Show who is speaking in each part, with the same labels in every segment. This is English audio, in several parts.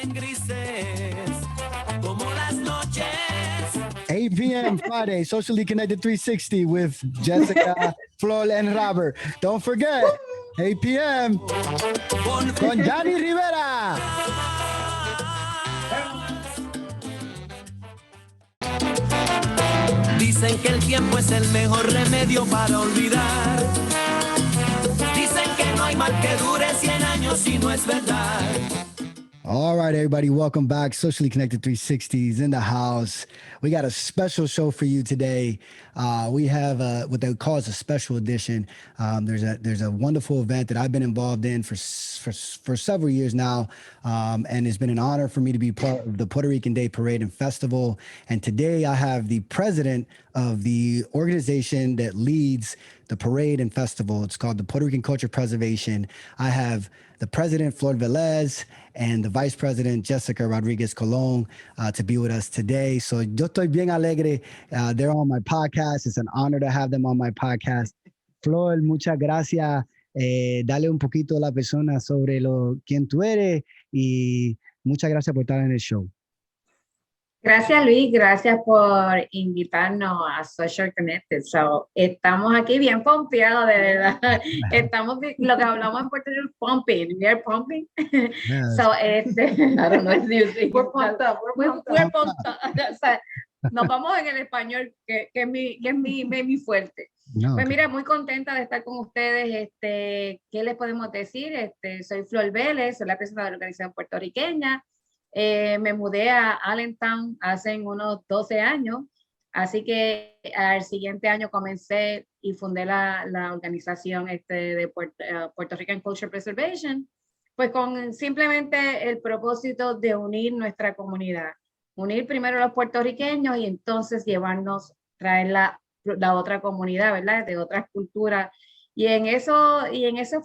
Speaker 1: en grises, como las noches.
Speaker 2: 8 p.m. Friday, Socially Connected 360 with Jessica, Flor, and Robert. Don't forget, 8 p.m. con Johnny Rivera.
Speaker 1: Dicen que el tiempo es el mejor remedio para olvidar. Dicen que no hay mal que dure 100 años si no es verdad.
Speaker 2: All right, everybody, welcome back. Socially Connected 360s in the house. We got a special show for you today. We have what they call a special edition. There's a wonderful event that I've been involved in for several years now, and it's been an honor for me to be part of the Puerto Rican Day Parade and Festival. And today I have the president of the organization that leads the parade and festival. It's called the Puerto Rican Culture Preservation. I have the president, Flor Velez, and the vice president, Jessica Rodriguez Colon, to be with us today. So yo estoy bien alegre. They're on my podcast. It's an honor to have them on my podcast. Flor, muchas gracias. Dale un poquito a la persona sobre quién tú eres y muchas gracias por estar en el show.
Speaker 3: Gracias, Luis. Gracias por invitarnos a Social Connected. So, estamos aquí bien pompeados, de verdad. Estamos, lo que hablamos en Puerto Rico, pumping. We are pumping.
Speaker 2: Yes.
Speaker 3: So, I don't know if you think. We're pumped up. We're pumped up. O sea, nos vamos en el español, que es mi fuerte.
Speaker 2: No,
Speaker 3: Pues mira, muy contenta de estar con ustedes. ¿Qué les podemos decir? Soy Flor Velez, soy la presidenta de la organización puertorriqueña. Me mudé a Allentown hace unos 12 años, así que al siguiente año comencé y fundé la organización de Puerto Rican Culture Preservation, pues con simplemente el propósito de unir nuestra comunidad, unir primero a los puertorriqueños y entonces traer la otra comunidad, ¿verdad? De otras culturas. Y en eso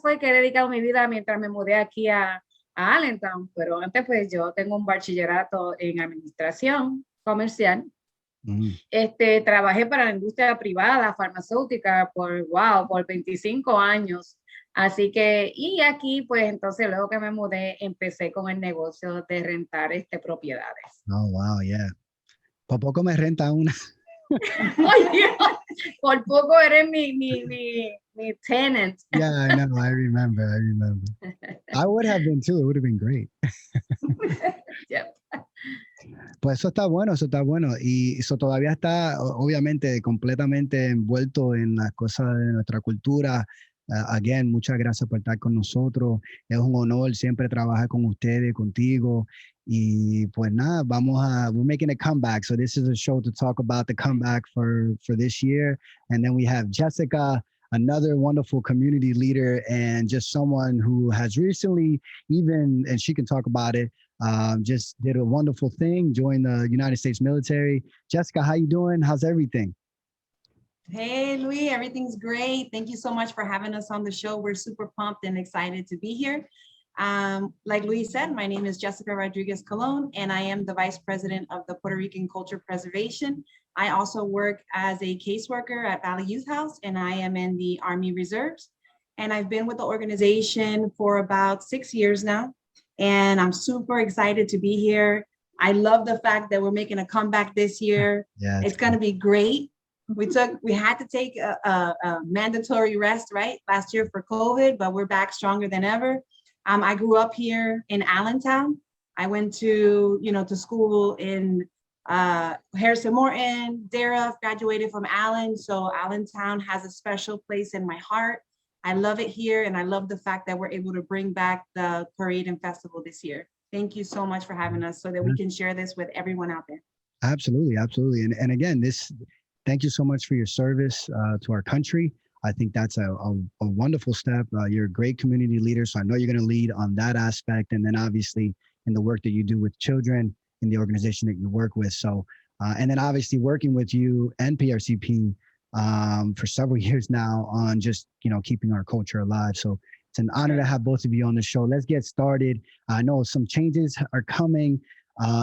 Speaker 3: fue que he dedicado mi vida mientras me mudé aquí a Allentown, pero antes pues yo tengo un bachillerato en administración comercial. Trabajé para la industria privada, farmacéutica por 25 años. Así que, y aquí pues entonces luego que me mudé empecé con el negocio de rentar propiedades.
Speaker 2: Oh, wow, yeah. Por poco me renta una.
Speaker 3: Por poco eres mi tenant.
Speaker 2: Yeah, I know. I remember. I would have been too. It would have been great.
Speaker 3: Yep.
Speaker 2: Pues eso está bueno. Y eso todavía está, obviamente, completamente envuelto en las cosas de nuestra cultura. Again, muchas gracias por estar con nosotros. Es un honor siempre trabajar con ustedes, contigo. Y pues nada, we're making a comeback. So this is a show to talk about the comeback for this year. And then we have Jessica, another wonderful community leader and just someone who has recently and she can talk about it, just did a wonderful thing, joined the United States military. Jessica, how you doing? How's everything?
Speaker 4: Hey, Luis, everything's great. Thank you so much for having us on the show. We're super pumped and excited to be here. Like Luis said, my name is Jessica Rodriguez Colon, and I am the Vice President of the Puerto Rican Culture Preservation. I also work as a caseworker at Valley Youth House, and I am in the Army Reserves. And I've been with the organization for about 6 years now, and I'm super excited to be here. I love the fact that we're making a comeback this year.
Speaker 2: Yeah,
Speaker 4: it's going to be great. We had to take a mandatory rest, right, last year for COVID, but we're back stronger than ever. I grew up here in Allentown. I went to school in Harrison Morton, Dara, graduated from Allen. So Allentown has a special place in my heart. I love it here. And I love the fact that we're able to bring back the parade and festival this year. Thank you so much for having us so that we can share this with everyone out there.
Speaker 2: Absolutely. And again, thank you so much for your service to our country. I think that's a wonderful step. You're a great community leader, so I know you're going to lead on that aspect. And then obviously in the work that you do with children in the organization that you work with. So, and then obviously working with you and PRCP for several years now on just, keeping our culture alive. So it's an honor to have both of you on the show. Let's get started. I know some changes are coming.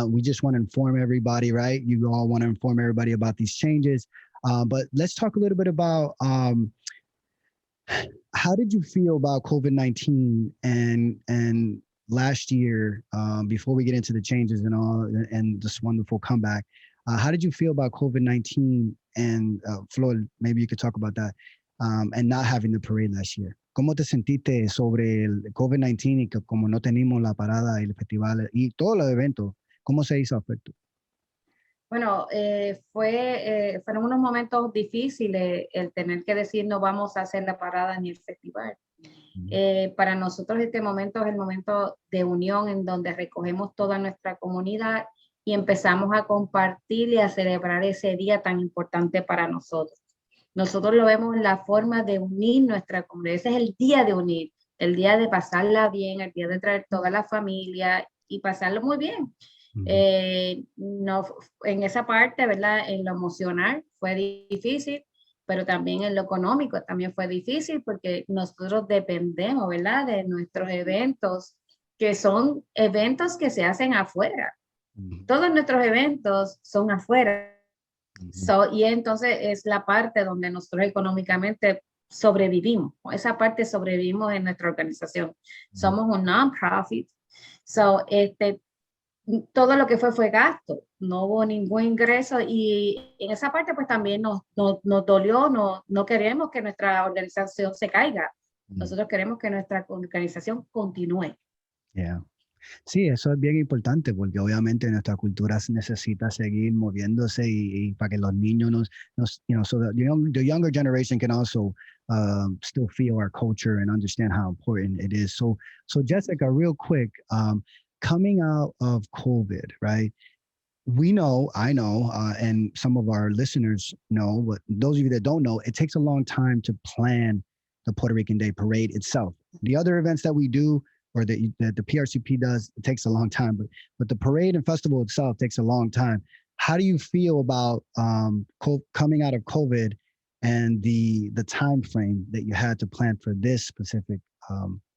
Speaker 2: We just want to inform everybody, right? You all want to inform everybody about these changes. But let's talk a little bit about how did you feel about COVID-19 and last year, before we get into the changes and all, and this wonderful comeback, how did you feel about COVID-19? And Flor, maybe you could talk about that, and not having the parade last year. ¿Cómo te sentiste sobre el COVID-19 y que como no tenemos la parada y el festival y todos los eventos? ¿Cómo se hizo afecto?
Speaker 3: Bueno, fueron unos momentos difíciles el tener que decir no vamos a hacer la parada ni el festival. Para nosotros este momento es el momento de unión en donde recogemos toda nuestra comunidad y empezamos a compartir y a celebrar ese día tan importante para nosotros. Nosotros lo vemos en la forma de unir nuestra comunidad. Ese es el día de unir, el día de pasarla bien, el día de traer toda la familia y pasarlo muy bien. No, en esa parte, ¿verdad? En lo emocional fue difícil, pero también en lo económico también fue difícil porque nosotros dependemos, ¿verdad? De nuestros eventos, que son eventos que se hacen afuera. Todos nuestros eventos son afuera. Y entonces es la parte donde nosotros económicamente sobrevivimos. Esa parte sobrevivimos en nuestra organización. Somos un non-profit. Todo lo que fue gasto, no hubo ningún ingreso y en esa parte pues también nos dolió, no queremos que nuestra organización se caiga, nosotros queremos que nuestra organización continúe.
Speaker 2: Yeah. Sí, eso es bien importante porque obviamente nuestra cultura necesita seguir moviéndose y para que los niños so that the younger generation can also still feel our culture and understand how important it is. So Jessica, real quick, coming out of COVID, right? I know, and some of our listeners know, but those of you that don't know, it takes a long time to plan the Puerto Rican Day Parade itself. The other events that we do, or that the PRCP does, it takes a long time, but the parade and festival itself takes a long time. How do you feel about coming out of COVID and the time frame that you had to plan for this specific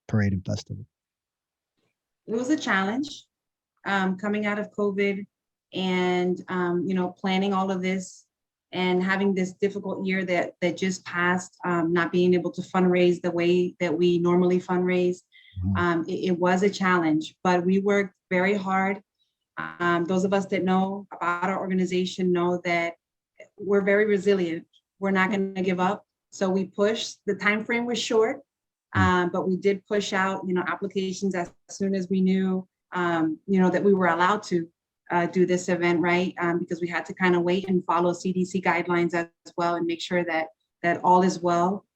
Speaker 2: parade and festival?
Speaker 4: It was a challenge coming out of COVID and, planning all of this and having this difficult year that just passed, not being able to fundraise the way that we normally fundraise. It was a challenge, but we worked very hard. Those of us that know about our organization know that we're very resilient. We're not going to give up. So we pushed. The time frame was short, but we did push out, applications as soon as we knew, that we were allowed to do this event, right? Because we had to kind of wait and follow CDC guidelines as well and make sure that all is well.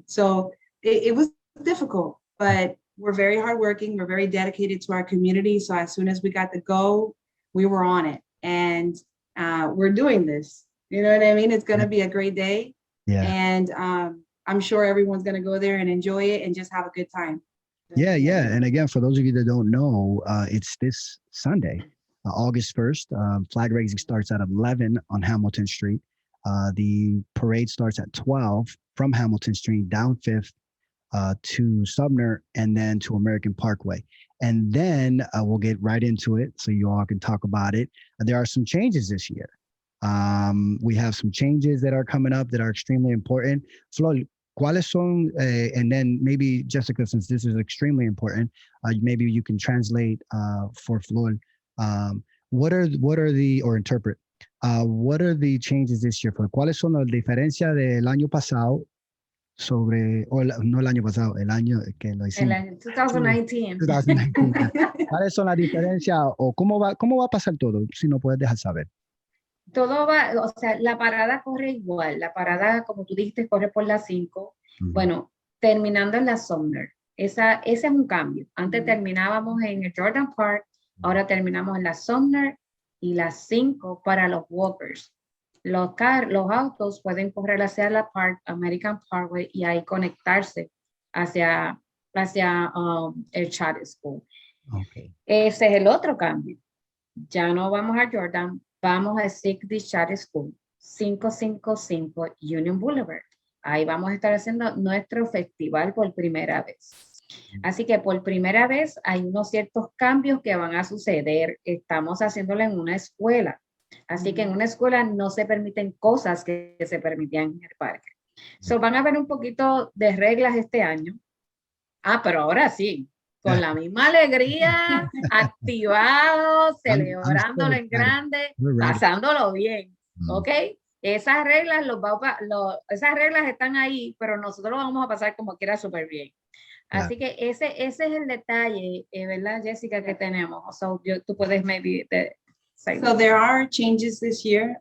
Speaker 4: So it was difficult, but we're very hardworking. We're very dedicated to our community. So as soon as we got the go, we were on it, and we're doing this. You know what I mean? It's going to be a great day.
Speaker 2: Yeah.
Speaker 4: And I'm sure everyone's going to go there and enjoy it and just have a good time.
Speaker 2: Yeah. And again, for those of you that don't know, it's this Sunday, August 1st. Flag raising starts at 11 on Hamilton Street. The parade starts at 12 from Hamilton Street down 5th to Sumner and then to American Parkway. And then we'll get right into it so you all can talk about it. There are some changes this year. We have some changes that are coming up that are extremely important. Flor, ¿cuáles son, and then maybe Jessica, since this is extremely important, maybe you can translate for Flor. What are the, or interpret, what are the changes this year? ¿Cuáles son las diferencias del año pasado sobre, no el año pasado, el año que lo hicimos?
Speaker 3: El año 2019.
Speaker 2: 2019. ¿Cuáles son las diferencias o cómo va a pasar todo? Si no puedes dejar saber.
Speaker 3: Todo va, o sea, la parada corre igual. La parada, como tú dijiste, corre por las 5. Bueno, terminando en la Sumner. Ese es un cambio. Antes terminábamos en el Jordan Park, ahora terminamos en la Sumner y las 5 para los walkers. Los autos pueden correr hacia la American Parkway y ahí conectarse hacia el Charter School.
Speaker 2: Okay.
Speaker 3: Ese es el otro cambio. Ya no vamos a Jordan, vamos a 60 Charter School, 555 Union Boulevard. Ahí vamos a estar haciendo nuestro festival por primera vez. Así que por primera vez hay unos ciertos cambios que van a suceder. Estamos haciéndolo en una escuela. Así que en una escuela no se permiten cosas que se permitían en el parque. So van a haber un poquito de reglas este año. Pero ahora sí, con la misma alegría, activados, celebrándolo en grande, pasándolo bien, ¿ok? Esas reglas, esas reglas están ahí, pero nosotros lo vamos a pasar como quiera súper bien. Así que ese es el detalle, ¿verdad, Jessica, que tenemos? So, tú puedes maybe say.
Speaker 4: So there are changes this year.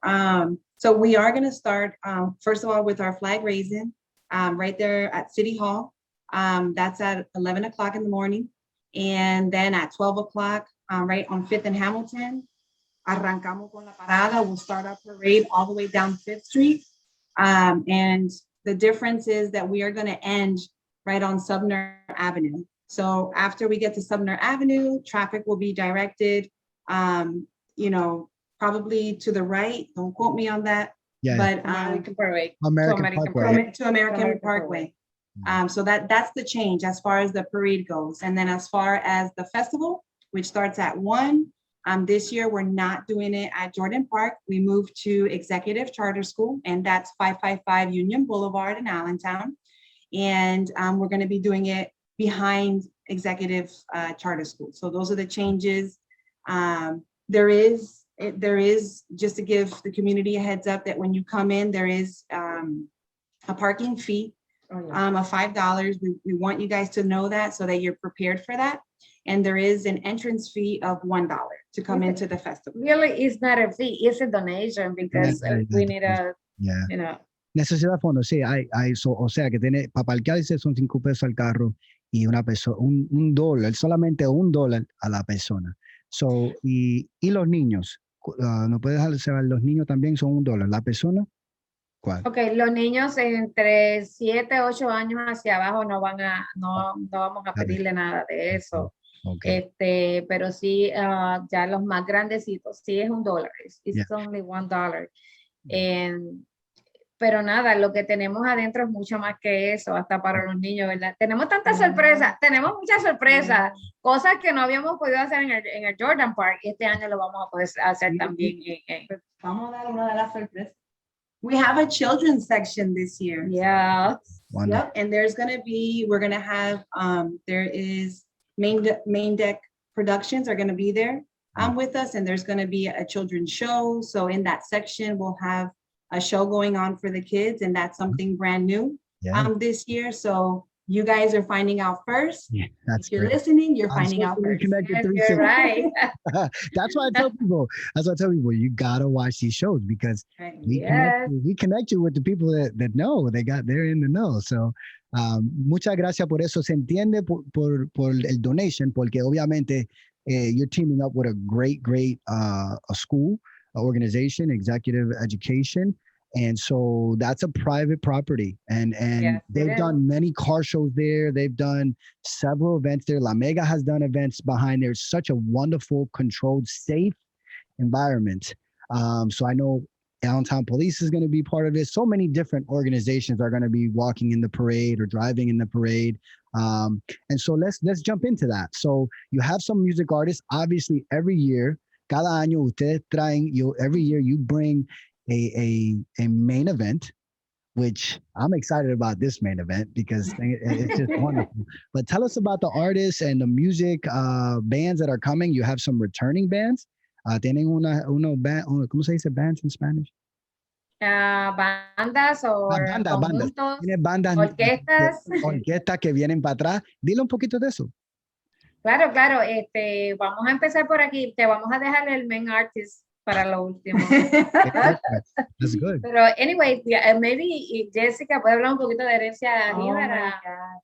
Speaker 4: So we are going to start, first of all, with our flag raising right there at City Hall. That's at 11 o'clock in the morning. And then at 12 o'clock, right on 5th and Hamilton, arrancamos con la parada. We'll start our parade all the way down 5th Street. And the difference is that we are going to end right on Sumner Avenue. So after we get to Sumner Avenue, traffic will be directed, you know, probably to the right. Don't quote me on that.
Speaker 2: Yeah.
Speaker 4: But
Speaker 3: American Parkway.
Speaker 4: To American Parkway. So that's the change as far as the parade goes. And then as far as the festival, which starts at 1, this year we're not doing it at Jordan Park. We moved to Executive Charter School, and that's 555 Union Boulevard in Allentown. And we're going to be doing it behind Executive Charter School. So those are the changes. There is, just to give the community a heads up, that when you come in, there is a parking fee of $5. We want you guys to know that so that you're prepared for that. And there is an entrance fee of $1 to come into the festival.
Speaker 3: Really, it's not a fee, it's a donation because we need you know.
Speaker 2: Necesidad de fondos, sí, o sea que tiene, para parquearse son 5 pesos al carro y una persona, un dólar, solamente $1 a la persona. So, y los niños, no puedes dejar, los niños también son $1, la persona. ¿Cuál?
Speaker 3: Ok, los niños entre 7, 8 años hacia abajo no vamos a pedirle nada de eso.
Speaker 2: Okay.
Speaker 3: Pero sí, ya los más grandecitos, sí es $1. It's only $1. Pero nada, lo que tenemos adentro es mucho más que eso, hasta para los niños, ¿verdad? Tenemos tantas sorpresas, tenemos muchas sorpresas, cosas que no habíamos podido hacer en el Jordan Park, y este año lo vamos a poder hacer también.
Speaker 4: Vamos a dar una de las sorpresas. We have a children's section this year.
Speaker 3: Yeah.
Speaker 4: Yep. And we're going to have, there is Main Deck Productions are going to be there with us, and there's going to be a children's show. So in that section, we'll have a show going on for the kids, and that's something brand new this year. So you guys are finding out first.
Speaker 2: Yeah, that's
Speaker 4: if you're
Speaker 2: great.
Speaker 4: Listening, you're finding out first.
Speaker 3: You're right.
Speaker 2: That's why I tell people, you gotta watch these shows because we connect you with the people that know, they're in the know. So muchas gracias por eso. Se entiende por el donation, porque obviamente you're teaming up with a great a school, organization, executive education. And so that's a private property. And they've done many car shows there. They've done several events there. La Mega has done events behind there. It's such a wonderful, controlled, safe environment. So I know Allentown Police is going to be part of it. So many different organizations are going to be walking in the parade or driving in the parade. And so let's jump into that. So you have some music artists. Obviously, every year, cada año ustedes traen, every year you bring a main event, which I'm excited about this main event because it's just wonderful. But tell us about the artists and the music bands that are coming. You have some returning bands. Tienen ¿cómo se dice bands in Spanish?
Speaker 3: Bandas o conjuntos,
Speaker 2: bandas, orquestas que vienen para atrás. Dile un poquito de eso.
Speaker 3: Claro. Vamos a empezar por aquí. Te vamos a dejar el main artist para lo último.
Speaker 2: That's good.
Speaker 3: Pero anyway, maybe Jessica puede hablar un poquito de Herencia Rivera.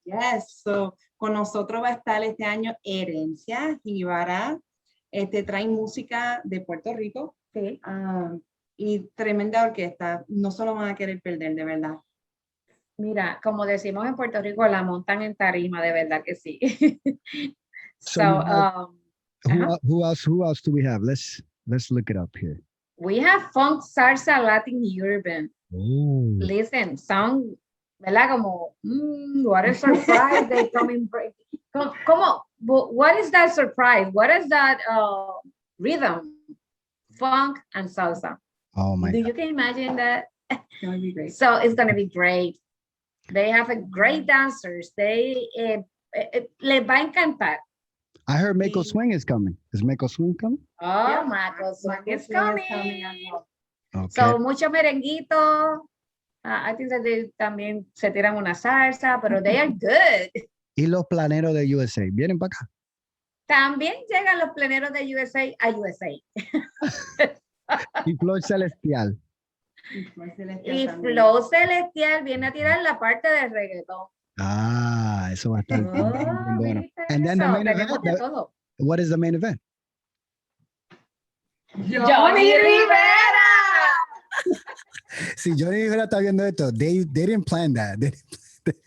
Speaker 4: Yes, so con nosotros va a estar este año Herencia Rivera. Traen música de Puerto Rico.
Speaker 3: Sí.
Speaker 4: Y tremenda orquesta. No se lo van a querer perder, de verdad.
Speaker 3: Mira, como decimos en Puerto Rico, la montan en tarima, de verdad que sí.
Speaker 2: Who else do we have? Let's look it up here.
Speaker 3: We have funk, salsa, Latin, urban.
Speaker 2: Ooh.
Speaker 3: Listen, sound, ¿verdad? Como, what a surprise they come in. What is that surprise? What is that rhythm? Funk and salsa.
Speaker 2: Oh my God.
Speaker 3: You can imagine that?
Speaker 4: It's going to be great.
Speaker 3: So it's going to be great. They have a great dancers. Les va a encantar.
Speaker 2: I heard Mako Swing is coming. Is Mako Swing coming?
Speaker 3: Oh,
Speaker 4: Yeah.
Speaker 3: Mako Swing is
Speaker 4: coming
Speaker 3: coming.
Speaker 4: as well.
Speaker 2: Okay.
Speaker 3: So, mucho merenguito. I think that they también se tiran una salsa, pero they are good.
Speaker 2: Y los planeros de USA, ¿vienen para acá?
Speaker 3: También llegan los pleneros de USA a USA.
Speaker 2: Y Flor Celestial.
Speaker 3: Y Flow Celestial viene a tirar la parte de reggaetón.
Speaker 2: Ah, eso va a estar bien bueno.
Speaker 3: ¿Viste
Speaker 2: And then the
Speaker 3: eso?
Speaker 2: main
Speaker 3: Tenemos
Speaker 2: event,
Speaker 3: de todo.
Speaker 2: what is the main event?
Speaker 3: Johnny Rivera.
Speaker 2: Si Johnny Rivera está viendo esto, they didn't plan that.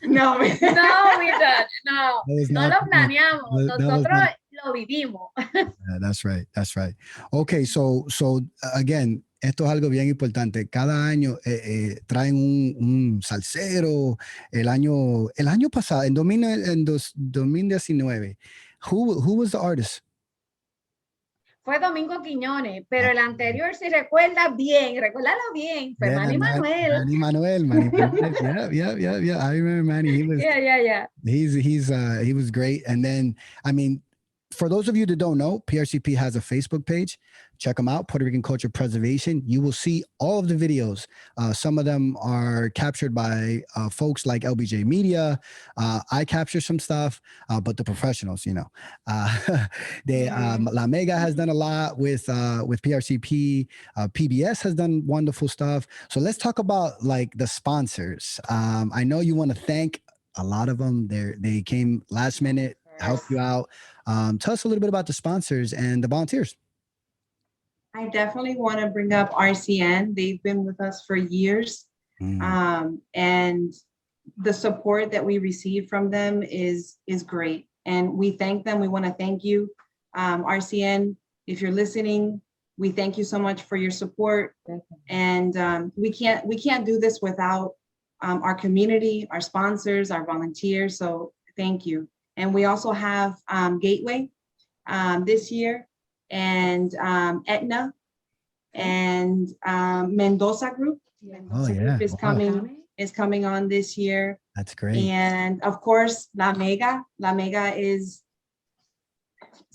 Speaker 4: No,
Speaker 3: No, we don't. No,
Speaker 2: That was
Speaker 3: no
Speaker 2: not-
Speaker 3: lo planeamos.
Speaker 2: that was
Speaker 3: Nosotros
Speaker 2: not-
Speaker 3: lo vivimos.
Speaker 2: Yeah, that's right. That's right. Okay, so again, esto es algo bien importante. Cada año traen un salsero. El año pasado, en 2019, who was the artist?
Speaker 3: Fue Domingo Quiñones, pero el anterior, si recuérdalo bien, fue
Speaker 2: Yeah,
Speaker 3: Manny Manuel.
Speaker 2: Manny Manuel. Yeah. I remember Manny. He was
Speaker 3: Yeah.
Speaker 2: he was great. And then, I mean, for those of you that don't know, PRCP has a Facebook page. Check them out, Puerto Rican Culture Preservation. You will see all of the videos. Some of them are captured by folks like LBJ Media. I capture some stuff, but the professionals, you know. La Mega has done a lot with PRCP. PBS has done wonderful stuff. So let's talk about like the sponsors. I know you want to thank a lot of them. They came last minute, helped you out. Tell us a little bit about the sponsors and the volunteers.
Speaker 4: I definitely want to bring up RCN. They've been with us for years. And the support that we receive from them is great. And we thank them. We want to thank you. RCN, if you're listening, we thank you so much for your support. And we can't do this without our community, our sponsors, our volunteers. So thank you. And we also have Gateway this year, and Aetna, and Mendoza Group.
Speaker 2: Yeah.
Speaker 4: Is coming on this year.
Speaker 2: That's great.
Speaker 4: And of course, La Mega is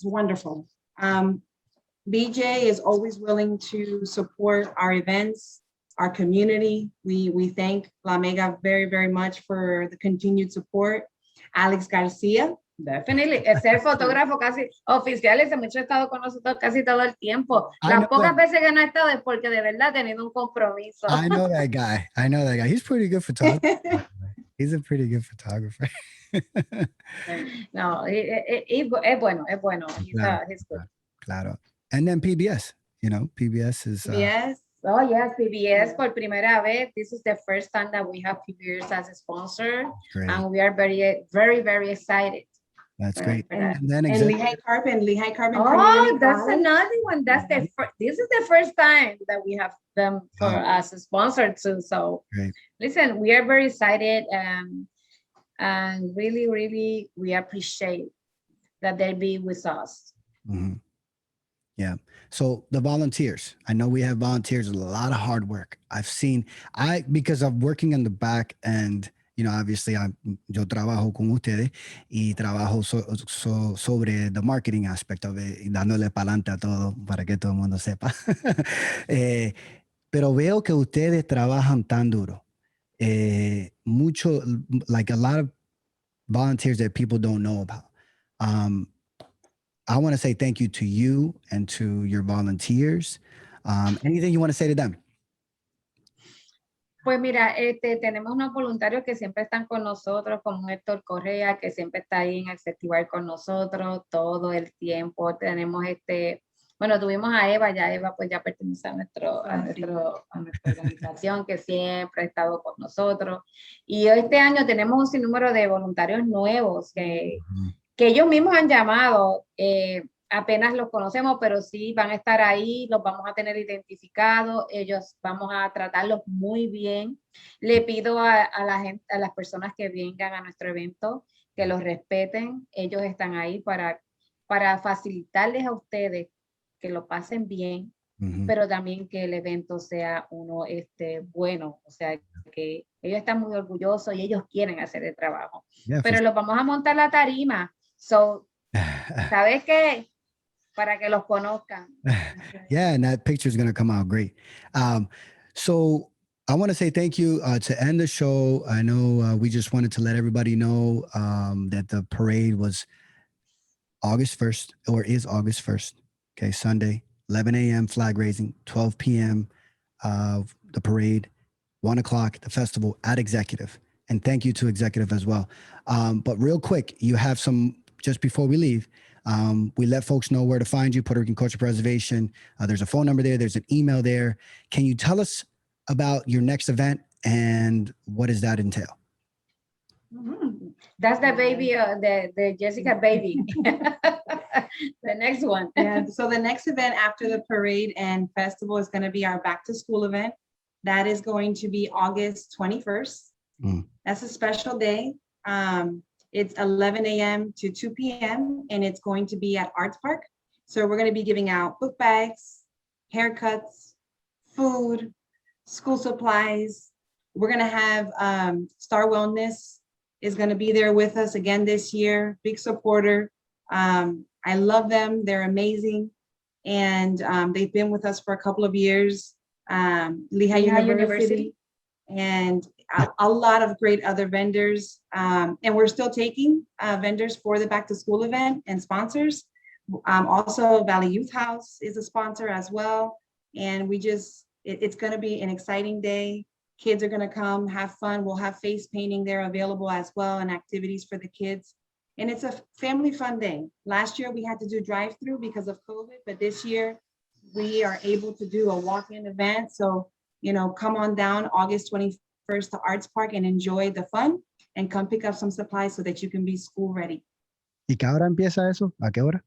Speaker 4: wonderful. BJ is always willing to support our events, our community. We thank La Mega very, very much for the continued support. Alex Garcia.
Speaker 3: Definitely. Es el fotógrafo casi oficial, ese muchacho ha estado con nosotros casi todo el tiempo.
Speaker 2: I
Speaker 3: Las
Speaker 2: know
Speaker 3: pocas
Speaker 2: that.
Speaker 3: veces que no ha estado es porque de verdad ha tenido un compromiso.
Speaker 2: I know that guy. He's pretty good photographer. He's a pretty good photographer.
Speaker 3: No, es bueno. He's good.
Speaker 2: Claro. And then PBS, PBS is.
Speaker 4: Yes.
Speaker 3: Oh, yes, PBS por primera vez. This is the first time that we have PBS as a sponsor.
Speaker 2: Great.
Speaker 3: And we are very, very, very excited.
Speaker 2: That's great.
Speaker 3: for that.
Speaker 2: And then
Speaker 4: And Lehigh Carbon.
Speaker 3: Oh, that's another one. This is the first time that we have them for as a sponsor too. So
Speaker 2: Great.
Speaker 3: listen, we are very excited and really, really, we appreciate that they be with us.
Speaker 2: Mm-hmm. Yeah. So the volunteers, I know we have volunteers, a lot of hard work. Because I'm working in the back end, obviously yo trabajo con ustedes y trabajo sobre the marketing aspect of it, y dándole pa'lante a todo para que todo el mundo sepa. Pero veo que ustedes trabajan tan duro. Mucho, like a lot of volunteers that people don't know about. I want to say thank you to you and to your volunteers. Anything you want to say to them?
Speaker 3: Pues mira, tenemos unos voluntarios que siempre están con nosotros, como Héctor Correa, que siempre está ahí en el festival con nosotros todo el tiempo. Tenemos tuvimos a Eva, Eva pues ya pertenece a nuestra organización, que siempre ha estado con nosotros. Y este año tenemos un sinnúmero de voluntarios nuevos que ellos mismos han llamado. Apenas los conocemos, pero sí van a estar ahí, los vamos a tener identificados, ellos vamos a tratarlos muy bien. Le pido a las personas que vengan a nuestro evento que los respeten. Ellos están ahí para facilitarles a ustedes que lo pasen bien, pero también que el evento sea bueno, o sea, que ellos están muy orgullosos y ellos quieren hacer el trabajo.
Speaker 2: Yeah,
Speaker 3: pero los vamos a montar la tarima. So, ¿Sabes qué? Para que los conozcan.
Speaker 2: Yeah, and that picture is going to come out great. So I want to say thank you to end the show. I know we just wanted to let everybody know that the parade was August 1st or is August 1st. Okay, Sunday, 11 a.m. flag raising, 12 p.m. The parade, 1 o'clock, the festival at Executive. And thank you to Executive as well. But real quick, you have some, just before we leave, we let folks know where to find you, Puerto Rican Culture Preservation. There's a phone number there. There's an email there. Can you tell us about your next event and what does that entail?
Speaker 3: That's the baby, the Jessica baby. The next one.
Speaker 4: Yeah, so the next event after the parade and festival is going to be our back to school event. That is going to be August 21st. That's a special day. It's 11 a.m. to 2 p.m. and it's going to be at Arts Park. So we're going to be giving out book bags, haircuts, food, school supplies. We're going to have Star Wellness is going to be there with us again this year. Big supporter. I love them. They're amazing. And they've been with us for a couple of years. Lehigh University. And a lot of great other vendors. And we're still taking vendors for the back to school event and sponsors. Also, Valley Youth House is a sponsor as well. And we just, it's going to be an exciting day. Kids are going to come have fun. We'll have face painting there available as well and activities for the kids. And it's a family fun day. Last year we had to do drive-through because of COVID, but this year we are able to do a walk-in event. So, you know, come on down August 21st to Arts Park and enjoy the fun and come pick up some supplies so that you can be school ready.
Speaker 2: ¿Y qué hora empieza eso? ¿A qué hora?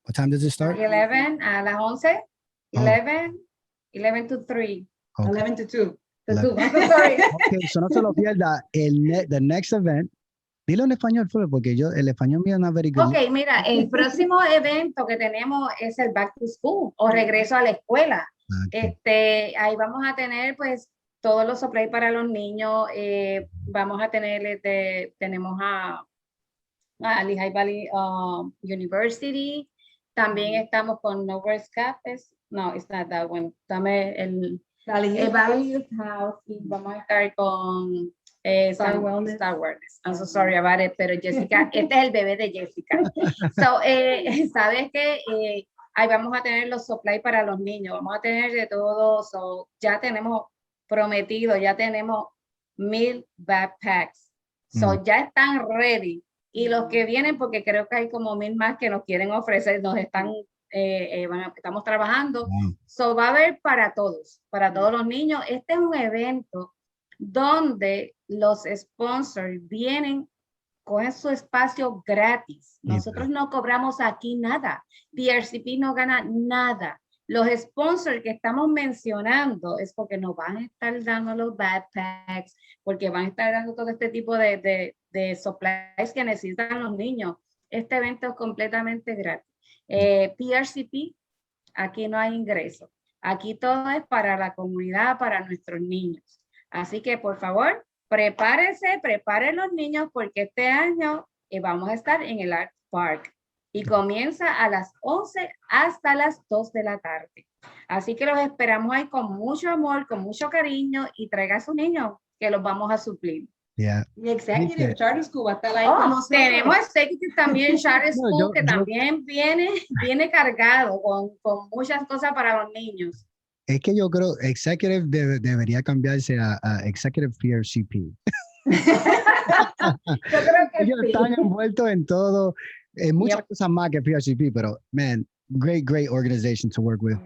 Speaker 2: What time does it start?
Speaker 3: 11 a las 11. 11 to 3.
Speaker 2: Okay.
Speaker 4: 11 to 2.
Speaker 3: Sorry.
Speaker 2: Okay, so no se lo pierda. The next event. Dilo en español, Flor, porque el español mío no es very good.
Speaker 3: Ok, mira, el próximo evento que tenemos es el Back to School o regreso a la escuela.
Speaker 2: Okay.
Speaker 3: Ahí vamos a tener pues todos los supplies para los niños. Vamos a tener, tenemos a Lehigh Valley University. También estamos con Nowhere's Cafes. No, it's not that one. Dame el Valley Youth House y vamos a estar con Star Wellness. I'm so sorry about it, pero Jessica, este es el bebé de Jessica. So, sabes que ahí vamos a tener los supplies para los niños, vamos a tener de todo. So, ya tenemos prometido, ya tenemos 1000 backpacks. So, ya están ready. Y los que vienen, porque creo que hay como 1000 más que nos quieren ofrecer, nos están estamos trabajando. So va a haber para todos los niños. Este es un evento donde los sponsors vienen, cogen su espacio gratis. Nosotros no cobramos aquí nada. PRCP no gana nada. Los sponsors que estamos mencionando es porque nos van a estar dando los backpacks, porque van a estar dando todo este tipo de supplies que necesitan los niños. Este evento es completamente gratis. PRCP, aquí no hay ingreso. Aquí todo es para la comunidad, para nuestros niños. Así que, por favor, preparen los niños porque este año vamos a estar en el Art Park y comienza a las 11 hasta las 2 de la tarde. Así que los esperamos ahí con mucho amor, con mucho cariño y traiga a sus niños que los vamos a suplir.
Speaker 2: Yeah.
Speaker 4: Y Executive Charter School va a estar ahí con nosotros.
Speaker 3: Tenemos Executive también, Charter School, que también viene cargado con muchas cosas para los niños.
Speaker 2: Es que yo creo Executive debería cambiarse a Executive PRCP.
Speaker 3: Yo creo que
Speaker 2: ellos
Speaker 3: sí.
Speaker 2: están envueltos en todo, en muchas cosas más que PRCP, pero, man, great organization to work with.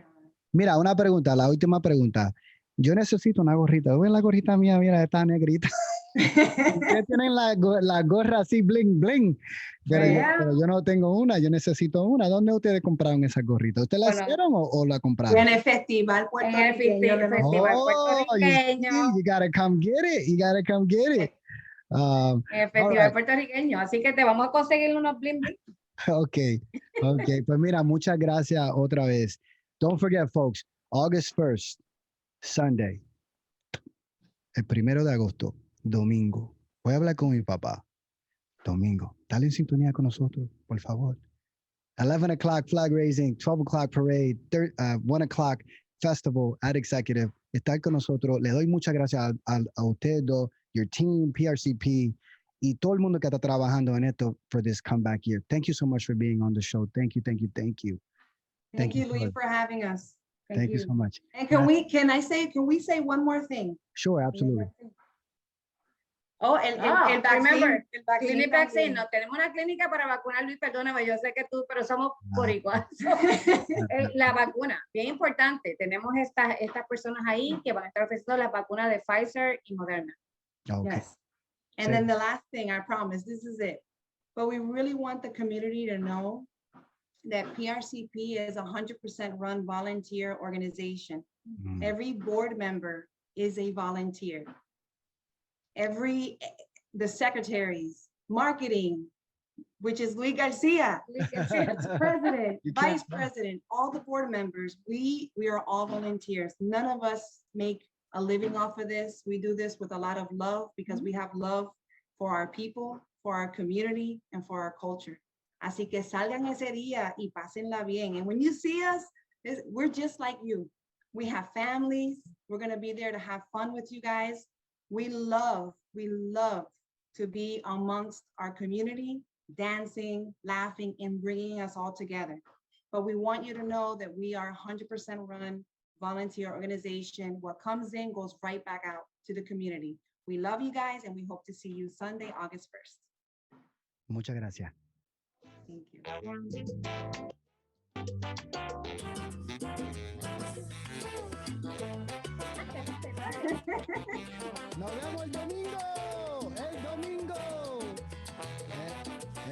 Speaker 2: Mira, una pregunta, la última pregunta. Yo necesito una gorrita. ¿Ven la gorrita mía? Mira, está negrita. Ustedes tienen la gorra así bling bling, pero yo no tengo una, yo necesito una. ¿Dónde ustedes compraron esas gorritas? ¿Ustedes la hicieron o la compraron?
Speaker 4: En el festival puertorriqueño.
Speaker 2: You gotta come get it.
Speaker 3: En el festival puertorriqueño, así que te vamos a conseguir unos bling bling.
Speaker 2: Okay, pues mira, muchas gracias otra vez. Don't forget, folks, August 1st, Sunday, el 1 de agosto, domingo. Voy a hablar con mi papá. Domingo. Dale en sintonía con nosotros, por favor. 11 o'clock flag raising, 12 o'clock parade, 1 o'clock festival at Executive. Estar con nosotros. Le doy muchas gracias a usted, your team, PRCP, y todo el mundo que está trabajando en esto for this comeback year. Thank you so much for being on the show. Thank you, thank you, thank you.
Speaker 4: Thank you, Luis, for having us.
Speaker 2: Thank you so much.
Speaker 4: And can we say one more thing?
Speaker 2: Sure, absolutely.
Speaker 3: Oh,
Speaker 4: el
Speaker 3: remember,
Speaker 4: vaccine
Speaker 3: clinic vaccine,
Speaker 4: también.
Speaker 3: no tenemos una clínica para vacunar, Luis, perdóname, yo sé que tú, pero somos por igual. La vacuna, bien importante, tenemos estas personas ahí que van a estar ofreciendo las vacunas de Pfizer y Moderna.
Speaker 2: Okay.
Speaker 4: Yes. And then the last thing, I promise, this is it. But we really want the community to know that PRCP is 100% run volunteer organization.
Speaker 2: Mm.
Speaker 4: Every board member is a volunteer. The secretaries, marketing, which is Luis Garcia, president, vice president, all the board members, we are all volunteers. None of us make a living off of this. We do this with a lot of love because we have love for our people, for our community, and for our culture. Así que salgan ese día y pásenla bien. And when you see us, we're just like you. We have families. We're going to be there to have fun with you guys. We love to be amongst our community, dancing, laughing, and bringing us all together. But we want you to know that we are 100% run volunteer organization. What comes in goes right back out to the community. We love you guys, and we hope to see you Sunday, August 1st.
Speaker 2: Muchas gracias.
Speaker 4: Thank you.
Speaker 2: Nos vemos el domingo.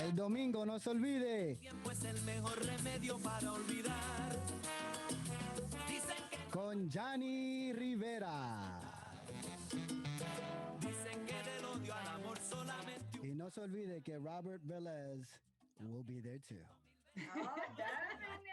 Speaker 2: El domingo, no se olvide.
Speaker 1: El tiempo es el mejor remedio para olvidar. Dicen que
Speaker 2: Con Johnny Rivera.
Speaker 1: Dicen que del odio al amor solamente
Speaker 2: Y no se olvide que Robert Velez will be there too.
Speaker 3: Oh, definitely.